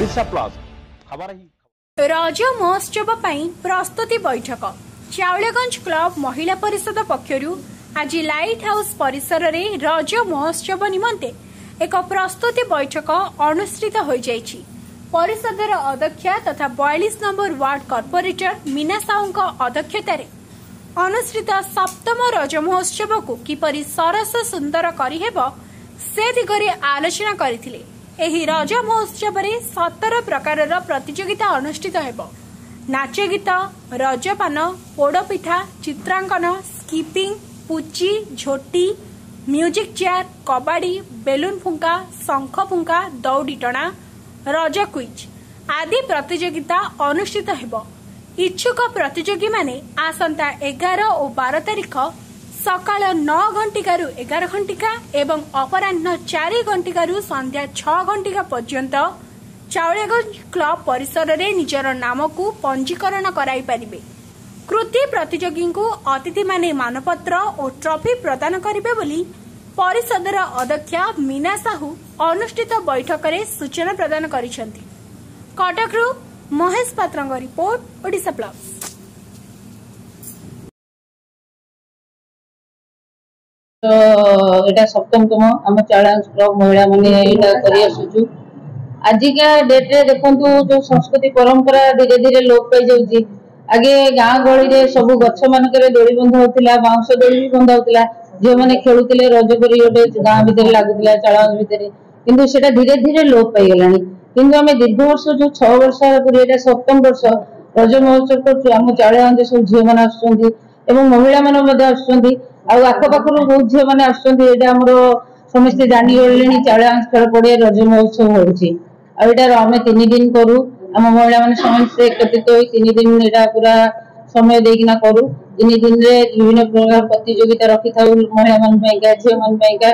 Odisha plus खबर ही रज महोत्सव पई प्रस्तुति बैठक चाउलेगंज क्लब महिला परिषद पक्षरु आज लाइट हाउस परिसर रे रज महोत्सव निमंते एक प्रस्तुति बैठक अनुष्ठित हो जाइछि। परिषदर अध्यक्षा तथा 42 number ward corporator Meena Sahu अध्यक्षतार अनुष्ठित सप्तम रज महोत्सव को किपरि सरस सुंदर करिहेब से दिगरे आलोचना करथिले। एही रज महोत्सव रे 17 प्रकारर प्रतियोगिता अनुष्ठित हेब। नाच गीत, रजपान, पोड़पिठा, चित्रांकन, स्कीपिंग, पुची, झोटी, म्यूजिक चेयर, कबाड़ी, बेलून फुंका, शंख फुंका, दौड़ी टणा, रज क्विज आदि प्रतियोगिता अनुष्ठित हेब। इच्छुक प्रतियोगी माने आसंता 11 और 12 तारिख सकाल 9 घंटिकारु 11 घंटिका एवं अपराह्न 4 घंटिकारु संध्या 6 घंटिका पर्यंत चाउलेगंज क्लब परिसर रे निजर नाम को पंजीकरण कराई परिबे। कृति प्रतियोगी को अतिथि माने मानपत्र और ट्रॉफी प्रदान करिबे बोली परिषदर अध्यक्षा मीना साहू अनुष्ठित बैठक रे सूचना प्रदान करिसेंती। कटकरू महेश पात्रंग रिपोर्ट, ओडिशा प्लस। एटा सप्तमतम आम चाउलेगंज क्लब महिला माने एटा करि आसुछु। आजिका डेट रे देखंतु जो संस्कृति परंपरा धीरे धीरे लोप पाई जाउची। आगे गाँ गहली रे सब गछ मानकरे दोली बंधा होतिला, बाउंस दोली भी बंधा होतिला, जे माने खेलुतिले रज करी गोटे गाँ भितर लागुतिला चाउलेगंज भितर, किंतु सेटा धीरे धीरे लोप पाई गेलानी। किंतु आमे दीर्घ वर्ष जो 6 वर्ष पूरी एटा सप्तम वर्ष रज महोत्सव करछु। आम चाउलेगंज सब झियो माने आछुंती एवं महिला माने मध्ये आछुंती, आ आख पाखरु बहुत झियो माने आछुंती। एटा हमरो समस्त जानि गलेनी चाउलेगंज खेल पड़े रज महोत्सव होउची। आ एटा आमे 3 दिन करू। आम महिला माने समस्त एकत्रित होई 3 दिन एटा पूरा समय देकिना करू। 3 दिन रे विभिन्न प्रकार प्रतियोगिता रखि थाउ महिला मान पयका, झियो मान पयका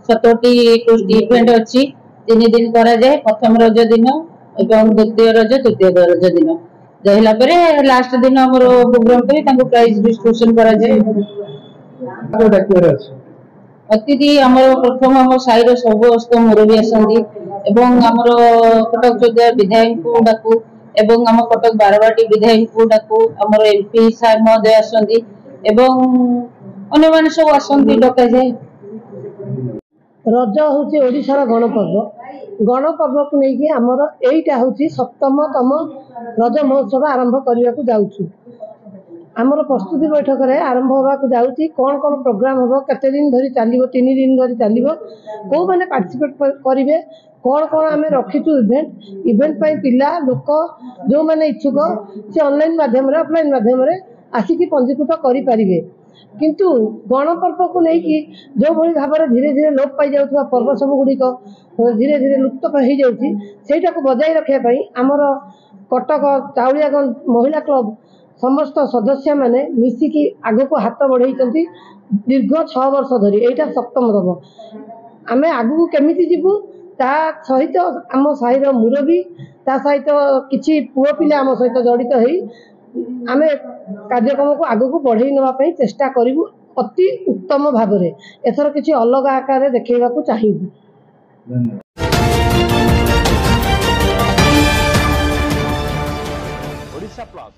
17टी 21टी इवेंट अछि। 3 दिन करा जाय। प्रथम रज दिन एवं द्वितीय रज, तृतीय रज दिन जहिला परे लास्ट दिन हमरो प्रोग्राम करी तांको प्राइज डिस्ट्रीब्यूशन करा जाय। अतिथि हमरो प्रथम हम साइर सब अस्त मुरबी आसंती एवं हमरो कटक चौधरी विधायक को डाकू एवं हम कटक बारवाटी विधायक को डाकू। हमरो एमपी साहब महोदय आसंती एवं अन्य माने सब आसंती डका जाय। रज होची ओडिशार गणपर्व। गणपर्व को लेकिन आमर एटा होची सप्तमतम रज महोत्सव आरंभ करने को जाउछु। आमर प्रस्तुति बैठक रे आरंभ होगा को जाउची। कौन कौन प्रोग्राम होबो, केते दिन धरी चलिबो, 3 दिन धरी चलिबो, को माने पार्टिसिपेट करिवे, कौन कौन आमे रखिछु इवेंट पई पिला लोक जो माने इच्छुक से ऑनलाइन माध्यम रे ऑफलाइन माध्यम रे आसिकी पंजीकृत करि परिबे। किंतु गणपर्व को लेकिन जो भली भाव धीरे धीरे लोप पाई जाउथवा पर्व सब गुडी को धीरे धीरे लुप्त हो जाउची, सेटा को बजाय रखिया पई हमर कटक चाउलियागंज महिला क्लब समस्त सदस्य माने मिसिकी आगो को हाथ बढ़ाई दीर्घ 6 वर्ष धरी। एटा सप्तम रब आमे आगु केमिति जीवु ता सहित आम साहिर मुरबी ता सहित किछि पुओ पिला आम सहित जड़ित होई आमे कार्यक्रम को आगु को बढ़ाई नवा पई चेष्टा करिवु अति उत्तम भाव रे। एथर किछि अलग आकार रे देखैबा को चाहिबु। ओडिशा प्लस।